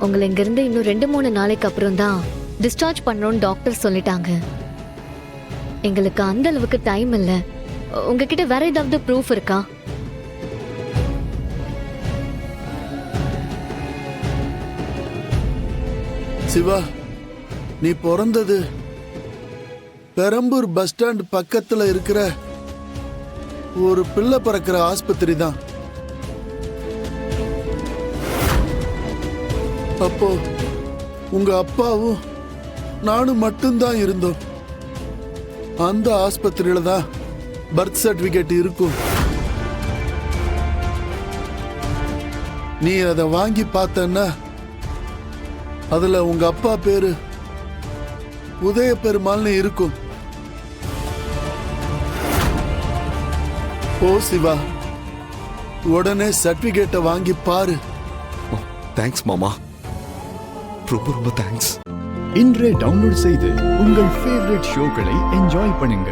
உங்களை இங்கிருந்து இன்னும் 2-3 நாளைக்கு அப்புறம் தான் டிஸ்சார்ஜ் பண்ணணும்னு டாக்டர் சொல்லிட்டாங்க. எங்களுக்கு அந்த அளவுக்கு டைம் இல்ல. உங்ககிட்ட வேற ஏதாவது ப்ரூஃப் இருக்கா? சிவா, நீ பிறந்தது பெரம்பூர் பஸ் ஸ்டாண்ட் பக்கத்துல இருக்கிற ஒரு பிள்ளை பிறக்கிற ஆஸ்பத்திரி தான். அப்போ உங்க அப்பாவும் நானும் மட்டும்தான் இருந்தோம். அந்த ஆஸ்பத்திரியில தான் பர்த் சர்டிபிகேட் இருக்கும். நீ அதை வாங்கி பார்த்தன்னா அதுல உங்க அப்பா பேரு உதய பெருமாள்னு இருக்கும். ஓ சிவா, உடனே சர்டிபிகேட்டை வாங்கி பாரு. தேங்க்ஸ் மாமா, ரொம்ப ரொம்ப தேங்க்ஸ். இன்றே டவுன்லோட் செய்து உங்கள் ஃபேவரட் ஷோக்களை என்ஜாய் பண்ணுங்க.